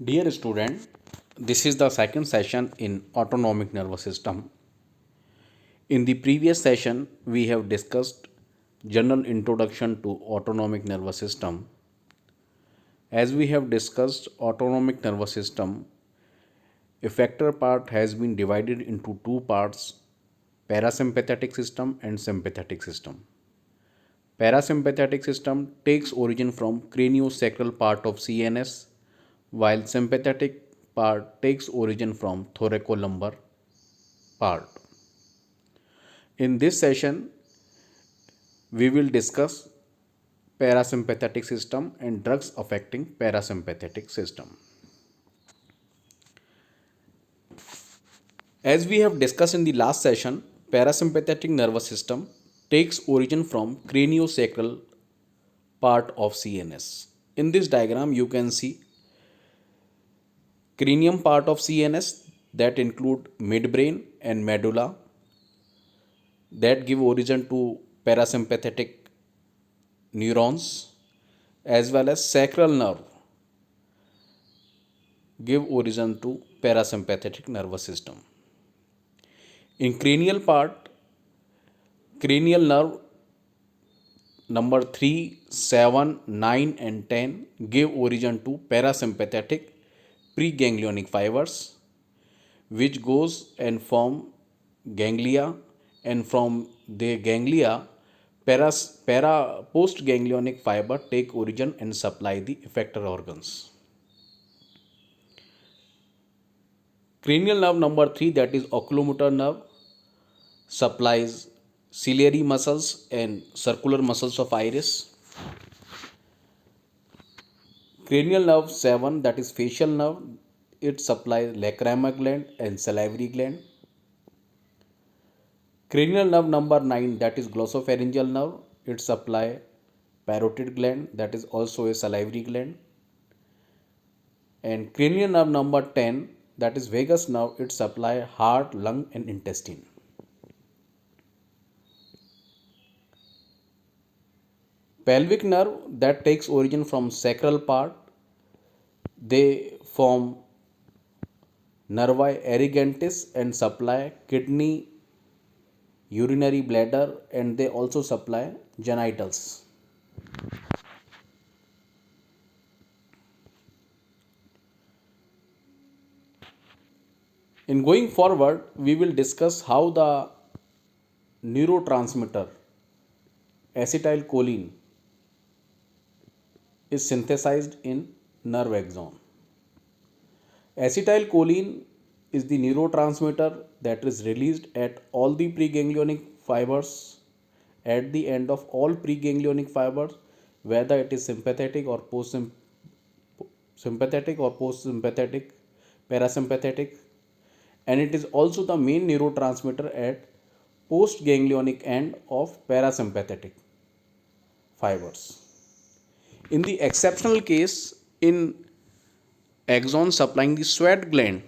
Dear student, this is the second session in autonomic nervous system. In the previous session, we have discussed general introduction to autonomic nervous system. As we have discussed autonomic nervous system, effector part has been divided into two parts, parasympathetic system and sympathetic system. Parasympathetic system takes origin from craniosacral part of CNS, while sympathetic part takes origin from thoracolumbar part. In this session, we will discuss parasympathetic system and drugs affecting parasympathetic system. As we have discussed in the last session, parasympathetic nervous system takes origin from craniosacral part of CNS. In this diagram, you can see cranium part of CNS that include midbrain and medulla that give origin to parasympathetic neurons, as well as sacral nerve give origin to parasympathetic nervous system. In cranial part, cranial nerve number 3, 7, 9 and 10 give origin to parasympathetic preganglionic fibers, which goes and form ganglia, and from the ganglia postganglionic fiber take origin and supply the effector organs. Cranial nerve number 3, that is oculomotor nerve, supplies ciliary muscles and circular muscles of iris. Cranial nerve 7, that is facial nerve, it supplies lacrimal gland and salivary gland. Cranial nerve number 9, that is glossopharyngeal nerve, it supplies parotid gland, that is also a salivary gland. And cranial nerve number 10, that is vagus nerve, it supplies heart, lung and intestine. Pelvic nerve that takes origin from sacral part, they form nervi erigantis and supply kidney, urinary bladder, and they also supply genitals. In going forward, we will discuss how the neurotransmitter acetylcholine is synthesized in nerve axon. Acetylcholine is the neurotransmitter that is released at all the preganglionic fibers, at the end of all preganglionic fibers, whether it is sympathetic or post-sympathetic, parasympathetic, and it is also the main neurotransmitter at postganglionic end of parasympathetic fibers. In the exceptional case, in axon supplying the sweat gland,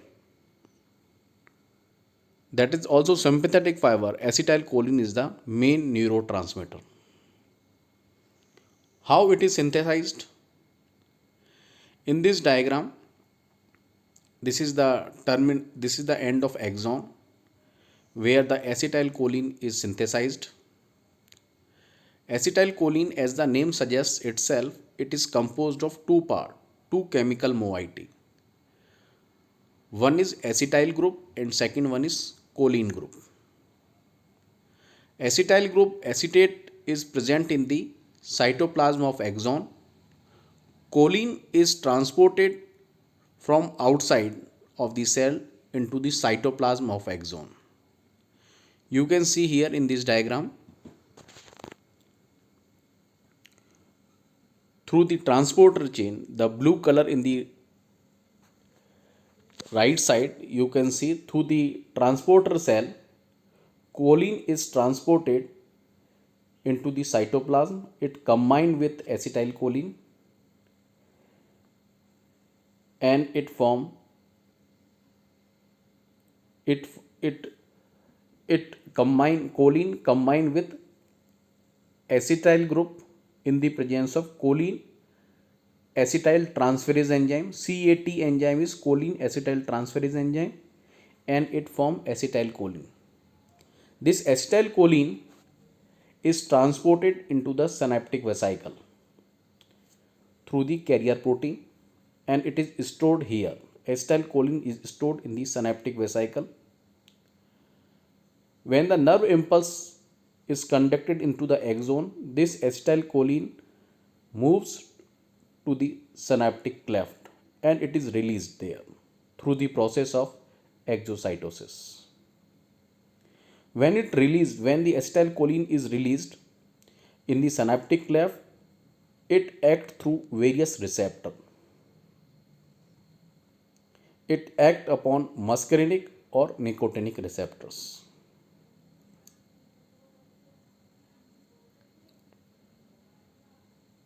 that is also sympathetic fiber, acetylcholine is the main neurotransmitter. How it is synthesized? In this diagram, this is the end of axon where the acetylcholine is synthesized. Acetylcholine, as the name suggests itself, it is composed of two parts, two chemical moiety. One is acetyl group and second one is choline group. Acetyl group acetate is present in the cytoplasm of axon. Choline is transported from outside of the cell into the cytoplasm of axon. You can see here in this diagram, through the transporter chain, the blue color in the right side, you can see through the transporter cell, choline is transported into the cytoplasm. It combined with acetylcholine and it form it it it combine choline combined with acetyl group in the presence of choline acetyl transferase enzyme. CAT enzyme is choline acetyl transferase enzyme, and it forms acetylcholine. This acetylcholine is transported into the synaptic vesicle through the carrier protein, and it is stored here. Acetylcholine is stored in the synaptic vesicle. When the nerve impulse is conducted into the axon, this acetylcholine moves to the synaptic cleft and it is released there through the process of exocytosis. When the acetylcholine is released in the synaptic cleft, it acts through various receptors. It acts upon muscarinic or nicotinic receptors.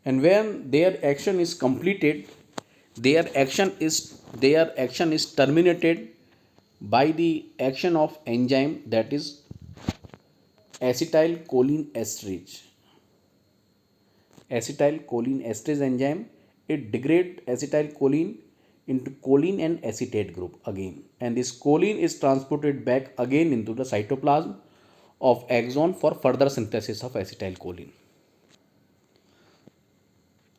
And when their action is completed, their action is terminated by the action of enzyme, that is acetylcholine esterase. Acetylcholine esterase enzyme, it degrades acetylcholine into choline and acetate group again, and this choline is transported back again into the cytoplasm of axon for further synthesis of acetylcholine.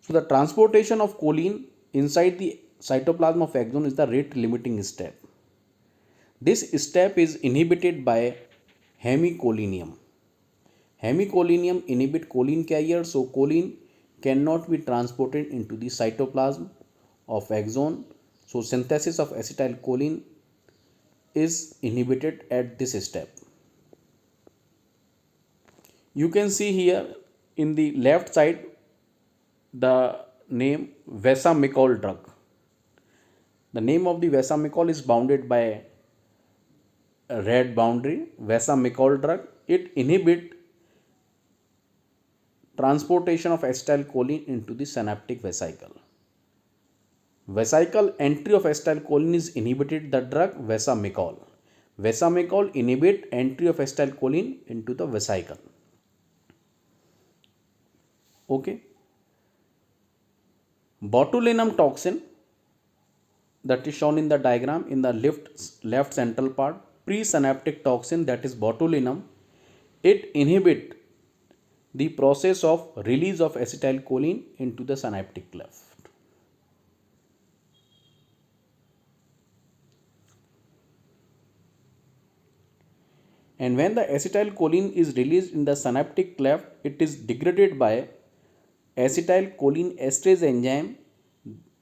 So the transportation of choline inside the cytoplasm of axon is the rate limiting step. This step is inhibited by hemicholinum. Hemicholinum inhibit choline carrier, so choline cannot be transported into the cytoplasm of axon. So synthesis of acetylcholine is inhibited at this step. You can see here in the left side the name Vesamicol drug. The name of the Vesamicol is bounded by a red boundary. Vesamicol drug, it inhibits transportation of acetylcholine into the synaptic vesicle. Vesicle entry of acetylcholine is inhibited the drug Vesamicol. Vesamicol inhibit entry of acetylcholine into the vesicle. Okay. Botulinum toxin, that is shown in the diagram in the left central part, presynaptic toxin, that is botulinum, it inhibit the process of release of acetylcholine into the synaptic cleft. And when the acetylcholine is released in the synaptic cleft, it is degraded by acetylcholine esterase enzyme.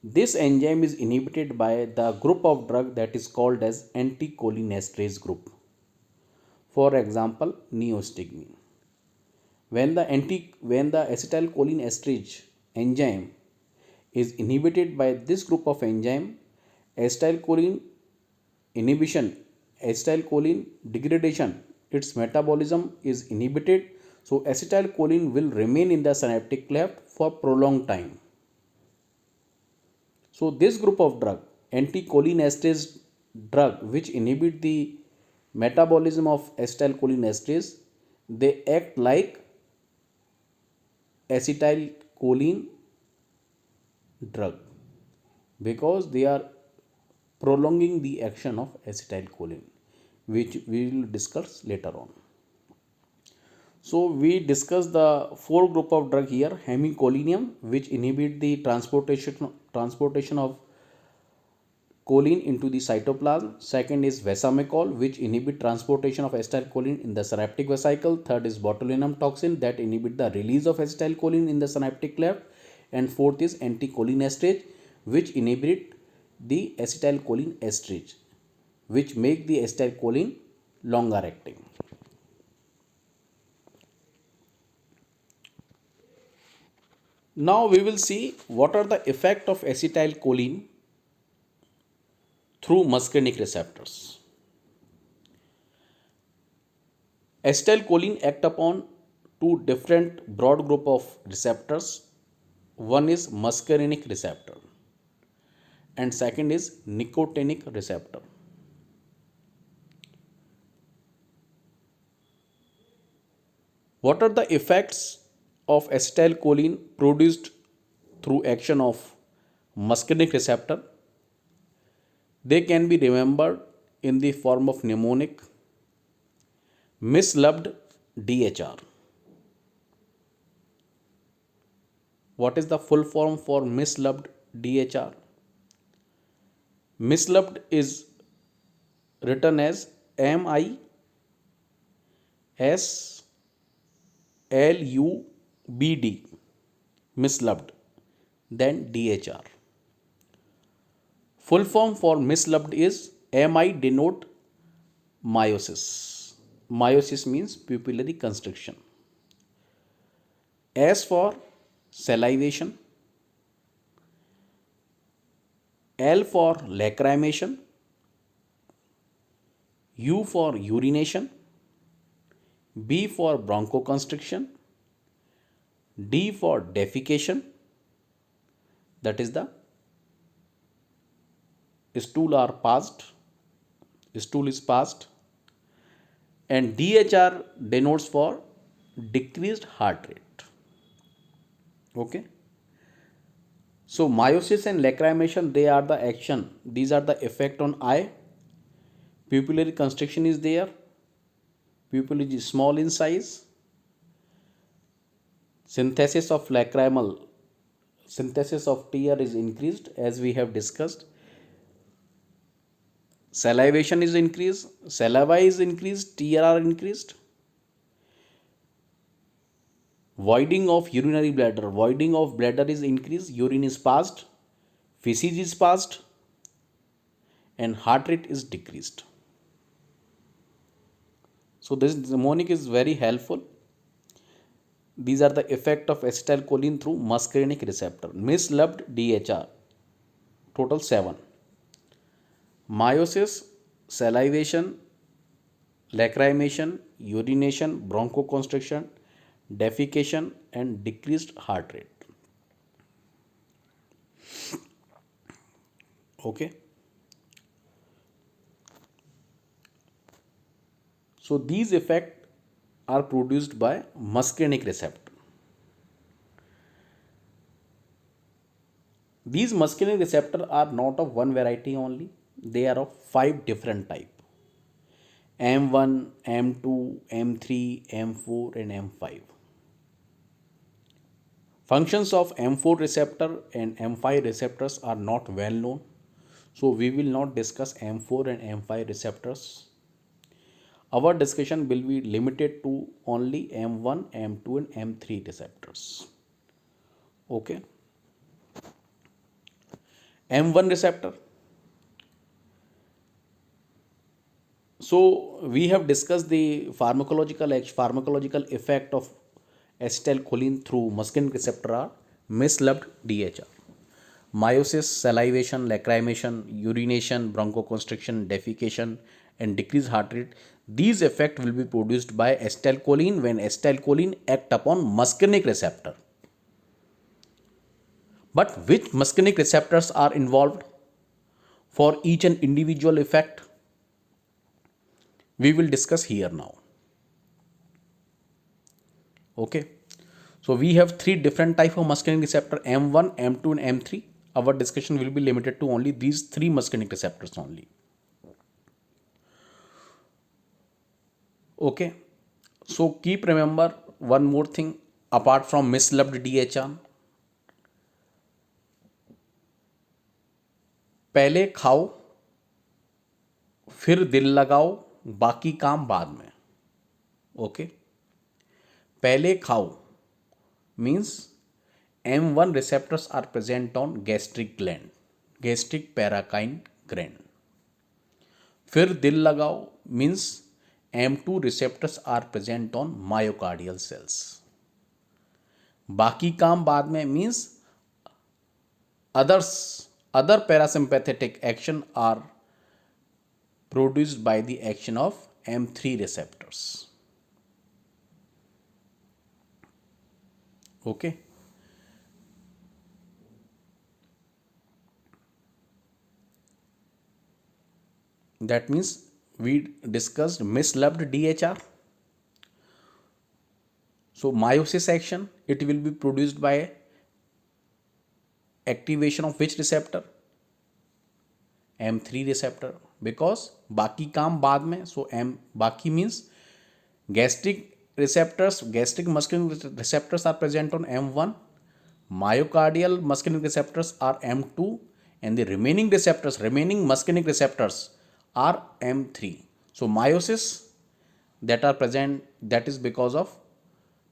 This enzyme is inhibited by the group of drug that is called as anticholinesterase group. For example, neostigmine. When the acetylcholine esterase enzyme is inhibited by this group of enzyme, acetylcholine inhibition, acetylcholine degradation, its metabolism is inhibited. So acetylcholine will remain in the synaptic cleft for prolonged time. So this group of drug, anticholinesterase drug, which inhibit the metabolism of acetylcholine esterase, they act like acetylcholine drug because they are prolonging the action of acetylcholine, which we will discuss later on. So we discussed the four group of drug here. Hemicholinum, which inhibit the transportation of choline into the cytoplasm. Second is Vesamicol, which inhibit transportation of acetylcholine in the synaptic vesicle. Third is botulinum toxin, that inhibit the release of acetylcholine in the synaptic cleft. And fourth is anticholinesterase, which inhibit the acetylcholine esterase, which make the acetylcholine longer acting. Now we will see what are the effect of acetylcholine through muscarinic receptors. Acetylcholine act upon two different broad group of receptors. One is muscarinic receptor and second is nicotinic receptor. What are the effects of acetylcholine produced through action of muscarinic receptor. They can be remembered in the form of mnemonic misloved DHR. What is the full form for misloved DHR? Misloved is written as MISLUBD, misloved, then DHR. Full form for misloved is MI denote meiosis. Meiosis means pupillary constriction. S for salivation, L for lacrimation, U for urination, B for bronchoconstriction, D for defecation, that is the stool is passed, and DHR denotes for decreased heart rate. Okay. So meiosis and lacrimation, they are the action. These are the effect on eye. Pupillary constriction is there. Pupil is small in size. Synthesis of tear is increased, as we have discussed. Salivation is increased. Saliva is increased. Tear are increased. Voiding of urinary bladder. Voiding of bladder is increased. Urine is passed. Feces is passed. And heart rate is decreased. So this mnemonic is very helpful. These are the effect of acetylcholine through muscarinic receptor. Misloved DHR. Total 7. Meiosis, salivation, lacrimation, urination, bronchoconstriction, defecation, and decreased heart rate. Okay. So these effects are produced by muscarinic receptor. These muscarinic receptors are not of one variety only. They are of 5 different types: M1, M2, M3, M4 and M5. Functions of M4 receptor and M5 receptors are not well known. So we will not discuss M4 and M5 receptors. Our discussion will be limited to only M1, M2 and M3 receptors. Okay. M1 receptor. So we have discussed the pharmacological effect of acetylcholine through muscarinic receptor are misloved DHR. Meiosis, salivation, lacrimation, urination, bronchoconstriction, defecation, and decreased heart rate. These effects will be produced by acetylcholine when acetylcholine act upon muscarinic receptor. But which muscarinic receptors are involved for each and individual effect? We will discuss here now. Okay. So we have 3 different type of muscarinic receptor: M1, M2 and M3. Our discussion will be limited to only these 3 muscarinic receptors only. Okay. So keep remember one more thing apart from misloved DHR. पहले खाओ फिर दिल लगाओ, बाकी काम बाद में. Okay. पहले खाओ means M1 receptors are present on gastric gland, gastric paracrine gland. फिर दिल लगाओ means M2 receptors are present on myocardial cells. बाकी काम बाद में means other parasympathetic action are produced by the action of M3 receptors. Okay. That means we discussed misloved DHR. So meiosis action, it will be produced by Activation of which receptor? M3 receptor. Because बाकी काम बाद में, so M बाकी means gastric receptors, gastric muscarinic receptors are present on M1, myocardial muscarinic receptors are M2, and the remaining receptors, remaining muscarinic receptors are M3. So meiosis that are present, that is because of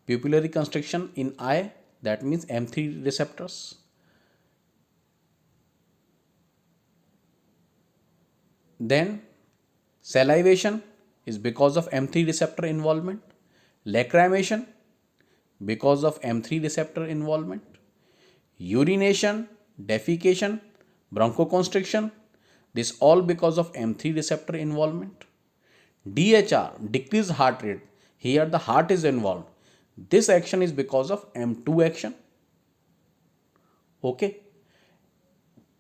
pupillary constriction in eye, that means M3 receptors. Then salivation is because of M3 receptor involvement. Lacrimation because of M3 receptor involvement. Urination, defecation, bronchoconstriction, this all because of M3 receptor involvement. DHR, decreased heart rate, here the heart is involved. This action is because of M2 action. Okay.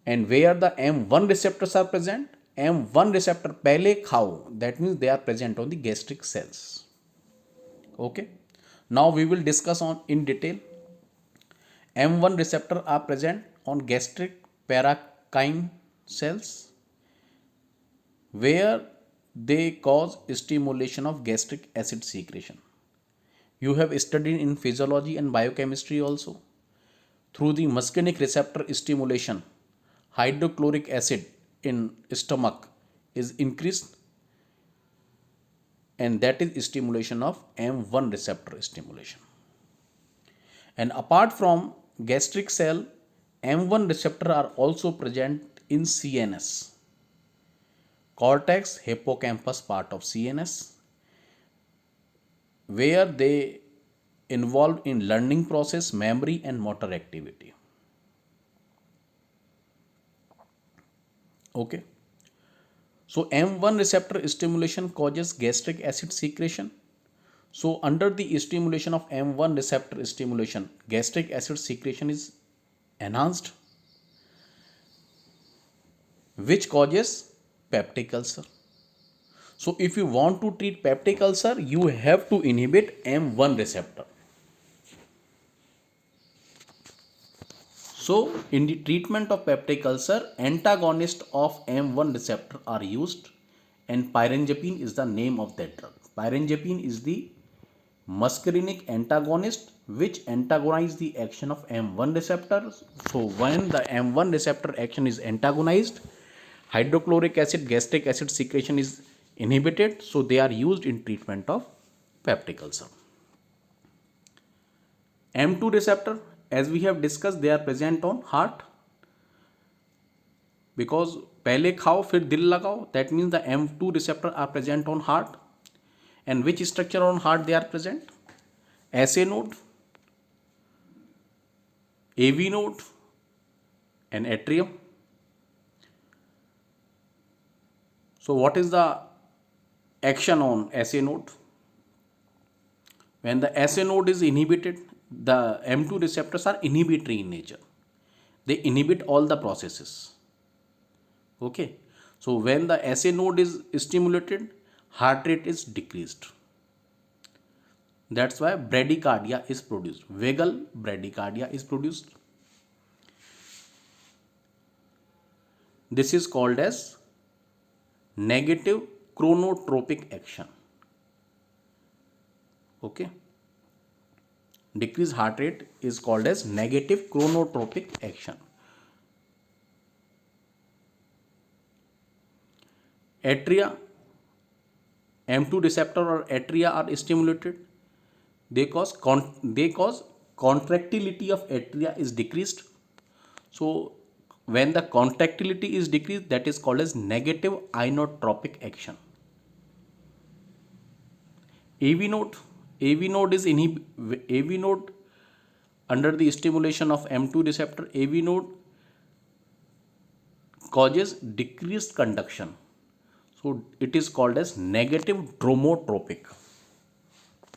And where the M1 receptors are present? M1 receptor pehle khao, that means they are present on the gastric cells. Okay. Now we will discuss on in detail. M1 receptor are present on gastric parenchyma cells where they cause stimulation of gastric acid secretion. You have studied in physiology and biochemistry also. Through the muscarinic receptor stimulation, hydrochloric acid in stomach is increased, and that is stimulation of M1 receptor stimulation. And apart from gastric cell, M1 receptor are also present in CNS, cortex hippocampus part of CNS, where they involved in learning process, memory and motor activity. Okay. So M1 receptor stimulation causes gastric acid secretion. So under the stimulation of M1 receptor stimulation, gastric acid secretion is enhanced, which causes peptic ulcer. So if you want to treat peptic ulcer, you have to inhibit M1 receptor. So in the treatment of peptic ulcer, antagonists of M1 receptor are used, and pyrangiapine is the name of that drug. Pyrangiapine is the muscarinic antagonist which antagonize the action of M1 receptor. So when the M1 receptor action is antagonized, hydrochloric acid, gastric acid secretion is inhibited. So they are used in treatment of peptic ulcer. M2 receptor, as we have discussed, they are present on heart because पहले खाओ फिर दिल लगाओ, that means the M2 receptor are present on heart. And which structure on heart they are present? SA node, AV node and atrium. So what is the action on SA node? When the SA node is inhibited, the M2 receptors are inhibitory in nature. They inhibit all the processes. Okay. So when the SA node is stimulated, heart rate is decreased. That's why bradycardia is produced. Vagal bradycardia is produced. This is called as negative chronotropic action. Okay. Decreased heart rate is called as negative chronotropic action. Atria, M2 receptor or atria are stimulated. They cause contractility of atria is decreased. So when the contractility is decreased, that is called as negative inotropic action. AV node, AV node under the stimulation of M2 receptor, AV node causes decreased conduction. So it is called as negative dromotropic.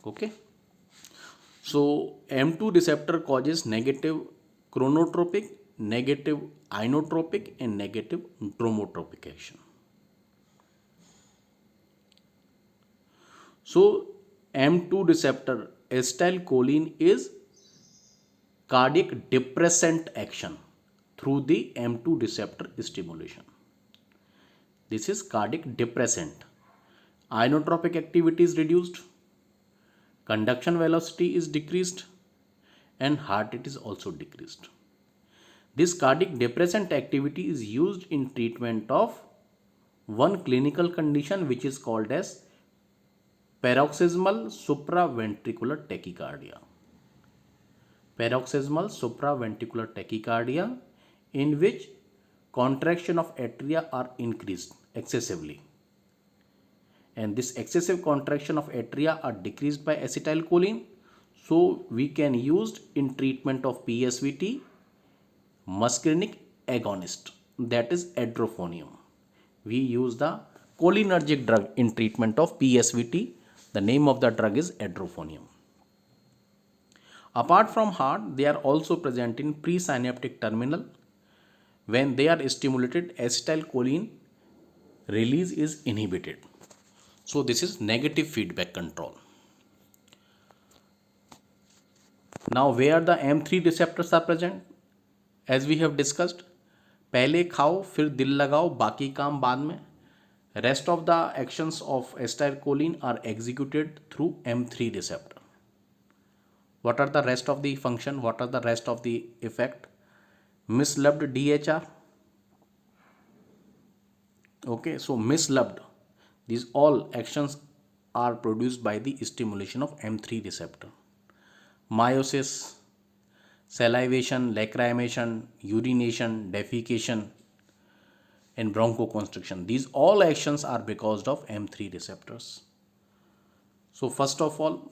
Okay. So M2 receptor causes negative chronotropic, negative inotropic and negative dromotropic action. So M2 receptor acetylcholine is cardiac depressant action. through the M2 receptor stimulation. This is cardiac depressant. Inotropic activity is reduced, conduction velocity is decreased, and heart rate is also decreased. This cardiac depressant activity is used in treatment of one clinical condition which is called as paroxysmal supraventricular tachycardia. Paroxysmal supraventricular tachycardia, in which contraction of atria are increased excessively, and this excessive contraction of atria are decreased by acetylcholine, so we can use in treatment of PSVT muscarinic agonist, that is edrophonium. We use the cholinergic drug in treatment of PSVT. The name of the drug is edrophonium. Apart from heart, they are also present in presynaptic terminal. When they are stimulated, acetylcholine release is inhibited. So this is negative feedback control. Now where the M3 receptors are present, as we have discussed, पहले खाओ फिर दिल लगाओ बाकी काम बाद में. Rest of the actions of acetylcholine are executed through M3 receptor. What are the rest of the function? What are the rest of the effect? Mislabed DHR. Okay, so mislabed. These all actions are produced by the stimulation of M3 receptor. Meiosis, salivation, lacrimation, urination, defecation, and bronchoconstriction. These all actions are because of M3 receptors. So first of all,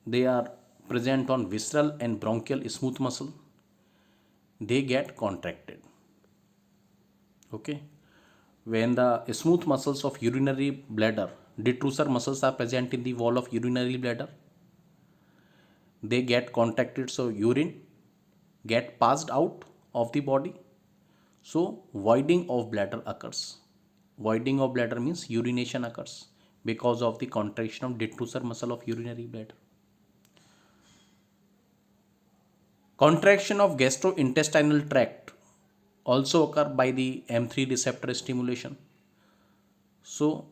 they are present on visceral and bronchial smooth muscle. They get contracted. Okay. When the smooth muscles of urinary bladder, detrusor muscles are present in the wall of urinary bladder, they get contracted, so urine get passed out of the body. So voiding of bladder occurs. Voiding of bladder means urination occurs because of the contraction of detrusor muscle of urinary bladder. Contraction of gastrointestinal tract also occur by the M3 receptor stimulation. So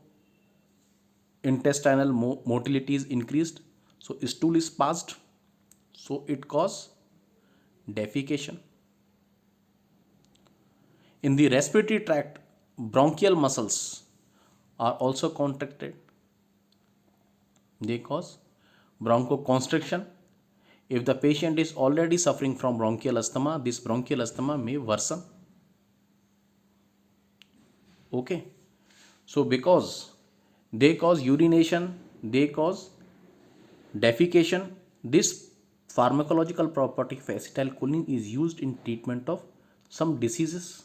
intestinal motility is increased, so stool is passed, so it causes defecation. In the respiratory tract, bronchial muscles are also contracted. They cause bronchoconstriction. If the patient is already suffering from bronchial asthma, this bronchial asthma may worsen. Okay. So because they cause urination, they cause defecation, this pharmacological property of acetylcholine is used in treatment of some diseases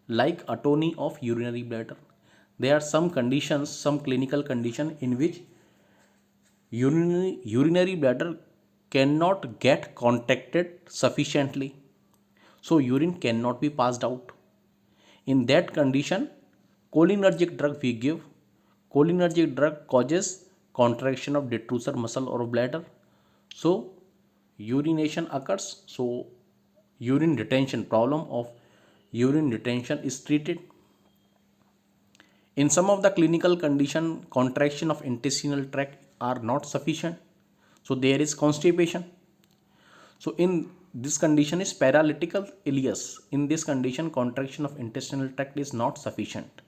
like atony of urinary bladder. There are some conditions, some clinical condition in which urinary bladder cannot get contracted sufficiently, so urine cannot be passed out. In that condition, cholinergic drug we give. Cholinergic drug causes contraction of detrusor muscle or bladder, so urination occurs, so urine retention, problem of urine retention is treated. In some of the clinical condition, contraction of intestinal tract are not sufficient, so there is constipation. So in this condition is paralytical ileus. In this condition, contraction of intestinal tract is not sufficient.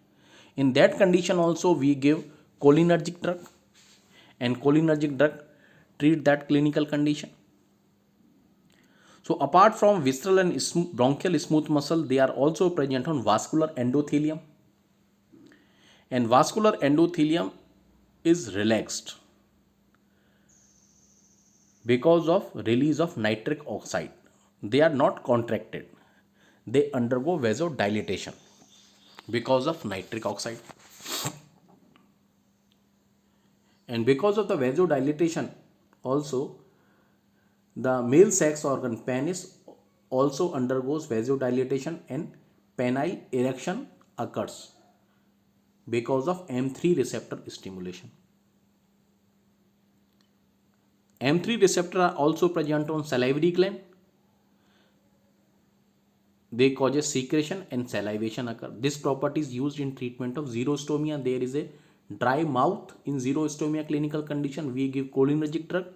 In that condition also we give cholinergic drug, and cholinergic drug treat that clinical condition. So apart from visceral and bronchial smooth muscle, they are also present on vascular endothelium, and vascular endothelium is relaxed because of release of nitric oxide. They are not contracted, they undergo vasodilatation because of nitric oxide. And because of the vasodilatation also, the male sex organ penis also undergoes vasodilatation and penile erection occurs because of M3 receptor stimulation. M3 receptor are also present on salivary gland. they causes secretion and salivation occur. This property is used in treatment of xerostomia. There is a dry mouth in xerostomia clinical condition. We give cholinergic drug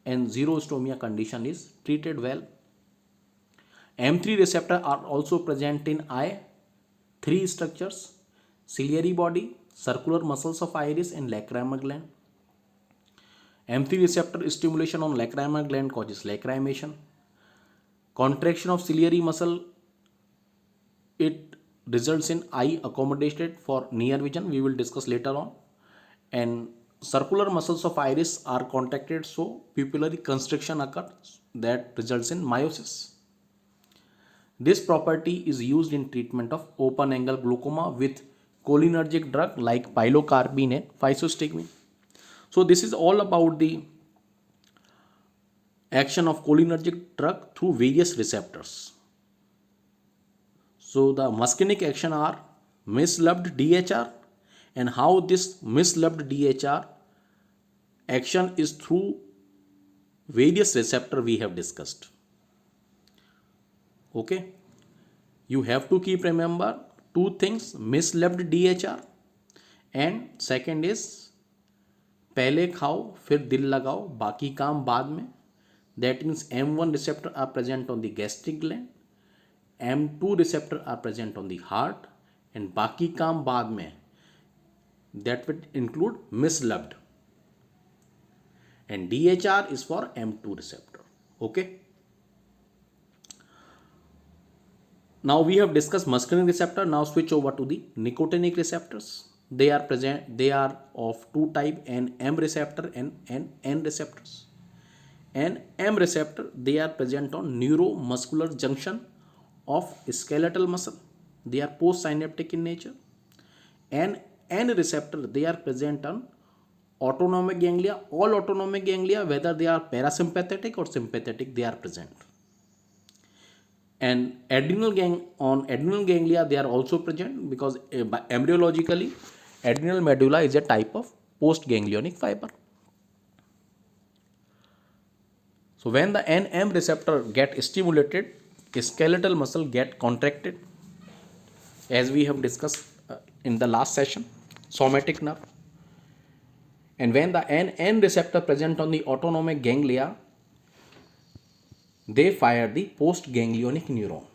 and xerostomia condition is treated well. M3 receptor are also present in eye. Three structures: ciliary body, circular muscles of iris and lacrimal gland. M3 receptor stimulation on lacrimal gland causes lacrimation. Contraction of ciliary muscle, it results in eye accommodated for near vision. We will discuss later on. And circular muscles of iris are contracted, so pupillary constriction occurs that results in miosis. This property is used in treatment of open angle glaucoma with cholinergic drug like pilocarpine and physostigmine. So this is all about the action of cholinergic drug through various receptors. So the muscarinic action are misloved DHR, and how this misloved DHR action is through various receptor we have discussed. Okay, you have to keep remember two things: misloved DHR and second is पहले खाओ फिर दिल लगाओ बाकी काम बाद में. That means M1 receptor are present on the gastric gland, M2 receptor are present on the heart, and बाकी काम बाद में, that would include misloved, and DHR is for M2 receptor. Okay, now we have discussed muscarinic receptor. Now switch over to the nicotinic receptors. They are present, they are of two type, an M receptor and an N receptors. An M receptor, they are present on neuromuscular junction of skeletal muscle. They are postsynaptic in nature. And N receptor, they are present on autonomic ganglia. All autonomic ganglia, whether they are parasympathetic or sympathetic, they are present. And adrenal ganglia, they are also present because embryologically adrenal medulla is a type of postganglionic fiber. So when the NM receptor get stimulated, skeletal muscle get contracted, as we have discussed in the last session, somatic nerve. And when the NN receptor present on the autonomic ganglia, they fire the postganglionic neuron.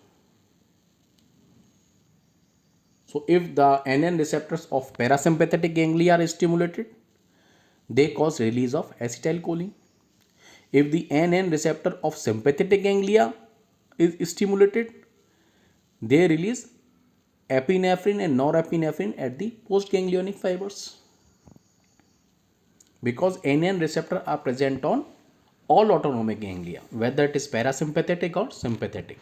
So if the NN receptors of parasympathetic ganglia are stimulated, they cause release of acetylcholine. If the NN receptor of sympathetic ganglia is stimulated, they release epinephrine and norepinephrine at the postganglionic fibers. Because NN receptor are present on all autonomic ganglia, whether it is parasympathetic or sympathetic.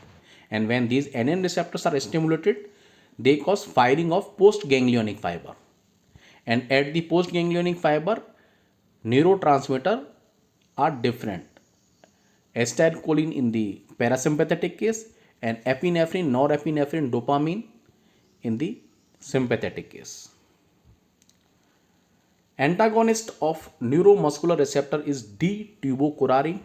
And when these NN receptors are stimulated, they cause firing of postganglionic fiber. And at the postganglionic fiber, neurotransmitter are different. Acetylcholine in the parasympathetic case and epinephrine, norepinephrine, dopamine in the sympathetic case. Antagonist of neuromuscular receptor is D-tubocurarine,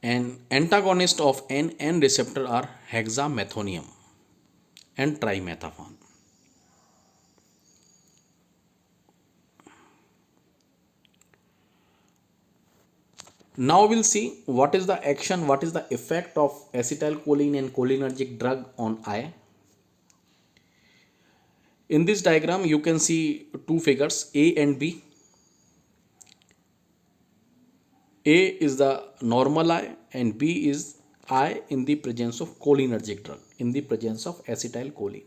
and antagonist of NN receptor are hexamethonium and trimethophan. Now we'll see what is the action, what is the effect of acetylcholine and cholinergic drug on eye. In this diagram, you can see two figures, A and B. A is the normal eye and B is eye in the presence of cholinergic drug, in the presence of acetylcholine.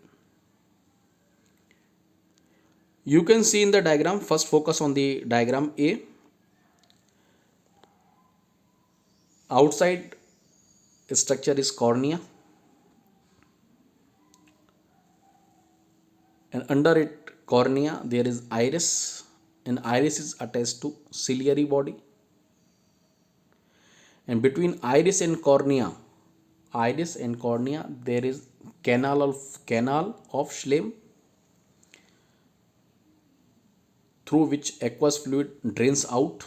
You can see in the diagram, first focus on the diagram A. Outside structure is cornea, and under it cornea there is iris, and iris is attached to ciliary body, and between iris and cornea there is canal of Schlemm, through which aqueous fluid drains out.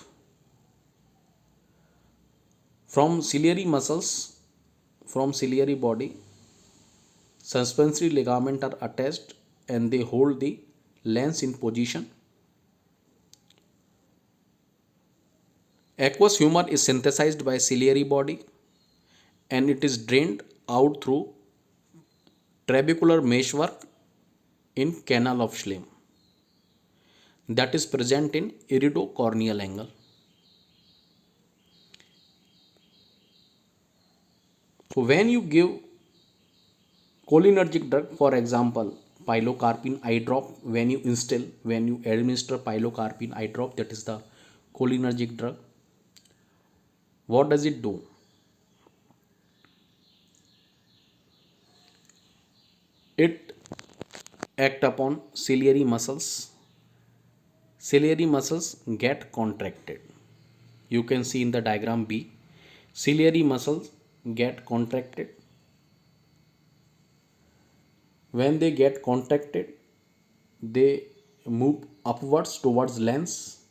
From ciliary muscles from ciliary body, suspensory ligament are attached and they hold the lens in position. Aqueous humor is synthesized by ciliary body and it is drained out through trabecular meshwork in canal of Schlemm that is present in iridocorneal angle. So when you give cholinergic drug, for example, pilocarpine eye drop, when you administer pilocarpine eye drop, that is the cholinergic drug, what does it do? It act upon ciliary muscles. Ciliary muscles get contracted. You can see in the diagram B, ciliary muscles get contracted. When they get contracted, they move upwards towards lens.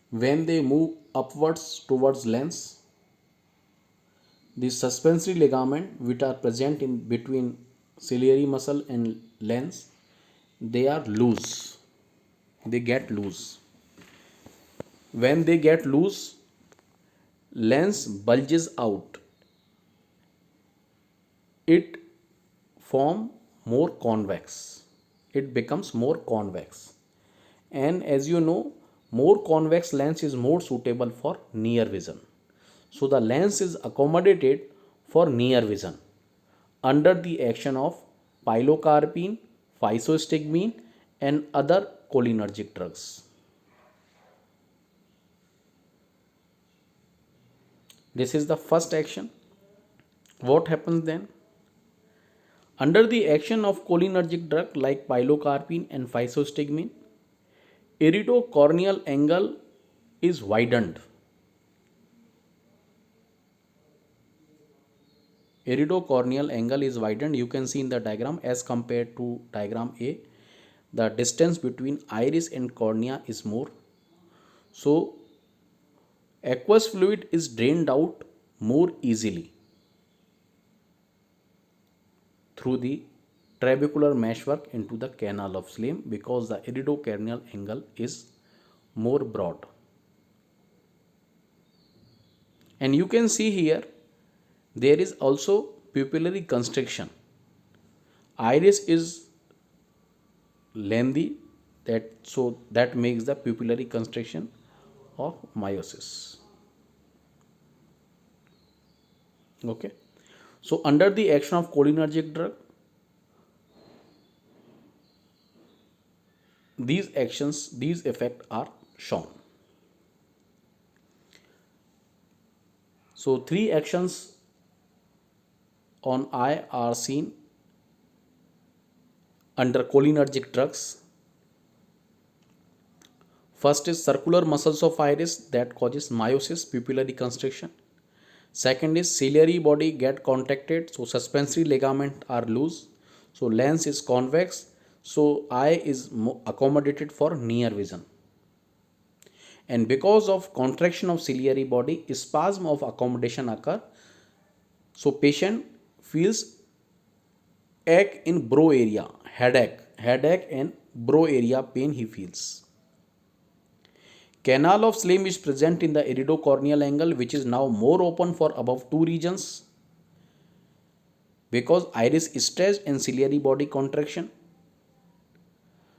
When they move upwards towards lens, the suspensory ligament which are present in between ciliary muscle and lens, they are loose. They get loose. When they get loose, lens bulges out. It form more convex. It becomes more convex. And as you know, more convex lens is more suitable for near vision. So the lens is accommodated for near vision under the action of pilocarpine, physostigmine and other cholinergic drugs. This is the first action. What happens then? Under the action of cholinergic drug like pilocarpine and physostigmine, iridocorneal angle is widened. Iridocorneal angle is widened. You can see in the diagram as compared to diagram A, the distance between iris and cornea is more. So aqueous fluid is drained out more easily through the trabecular meshwork into the canal of Schlemm because the iridocorneal angle is more broad. And you can see here there is also pupillary constriction. Iris is lengthy, that makes the pupillary constriction of miosis. Okay. So under the action of cholinergic drug, these effects are shown. So three actions on eye are seen under cholinergic drugs. First is circular muscles of iris that causes miosis, pupillary constriction. Second is ciliary body get contracted, so suspensory ligament are loose, so lens is convex, so eye is accommodated for near vision. And because of contraction of ciliary body, spasm of accommodation occur, so patient feels ache in brow area, headache and brow area pain he feels. Canal of Schlemm is present in the iridocorneal angle, which is now more open for above two regions because iris is stretched and ciliary body contraction.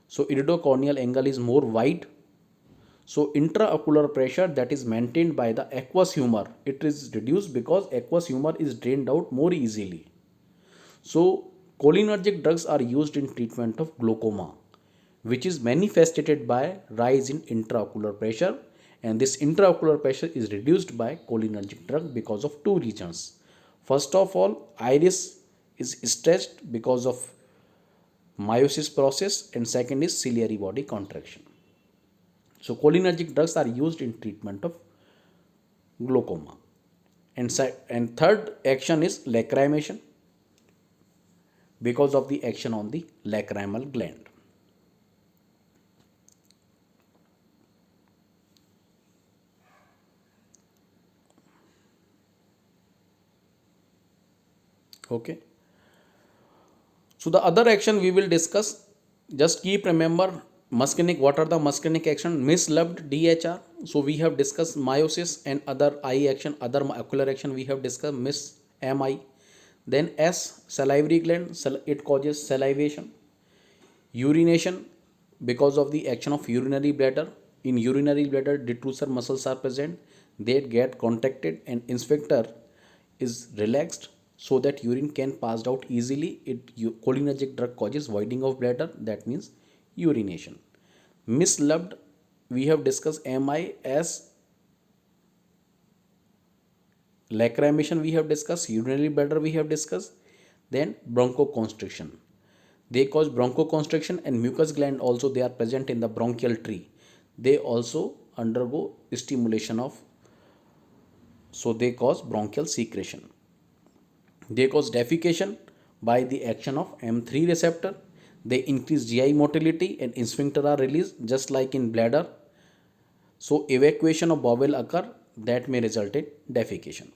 So iridocorneal angle is more wide. So intraocular pressure that is maintained by the aqueous humor, it is reduced because aqueous humor is drained out more easily. So cholinergic drugs are used in treatment of glaucoma, which is manifested by rise in intraocular pressure, and this intraocular pressure is reduced by cholinergic drug because of two reasons. First of all, iris is stretched because of miosis process, and second is ciliary body contraction. So cholinergic drugs are used in treatment of glaucoma. And third action is lacrimation because of the action on the lacrimal gland. Okay. So the other action we will discuss, just keep remember muscarinic, what are the muscarinic action? Mislabed DHR. So we have discussed meiosis and other eye action, other ocular action we have discussed, miss MI. Then S, salivary gland, it causes salivation. Urination, because of the action of urinary bladder. In urinary bladder, detrusor muscles are present. They get contracted and sphincter is relaxed so that urine can pass out easily. Cholinergic drug causes voiding of bladder. That means urination. Mislabed, we have discussed MI as lacrimation we have discussed, urinary bladder we have discussed, then bronchoconstriction. They cause bronchoconstriction and mucus gland also they are present in the bronchial tree. They also undergo stimulation of, so they cause bronchial secretion. They cause defecation by the action of M3 receptor. They increase GI motility and sphincter are released just like in bladder. So evacuation of bowel occur that may result in defecation.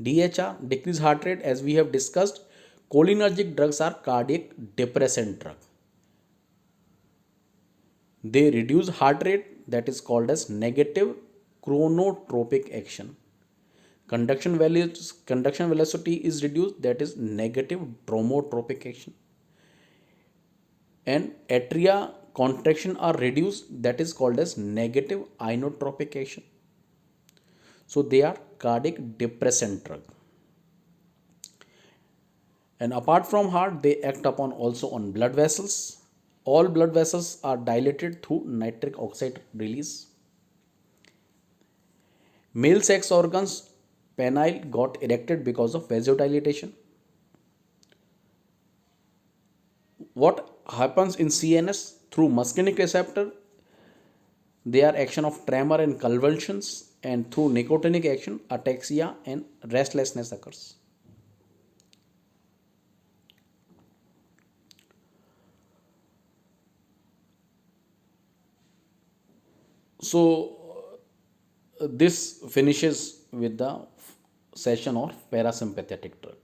DHR, decreased heart rate, as we have discussed. Cholinergic drugs are cardiac depressant drug. They reduce heart rate, that is called as negative chronotropic action. Conduction velocity is reduced, that is negative dromotropic action. And atria contraction are reduced, that is called as negative inotropic action. So they are cardiac depressant drug. And apart from heart, they act upon also on blood vessels. All blood vessels are dilated through nitric oxide release. Male sex organs, penile got erected because of vasodilatation. What happens in CNS? Through muscarinic receptor, they are action of tremor and convulsions, and through nicotinic action, ataxia and restlessness occurs. So this finishes with the session of parasympathetic drug.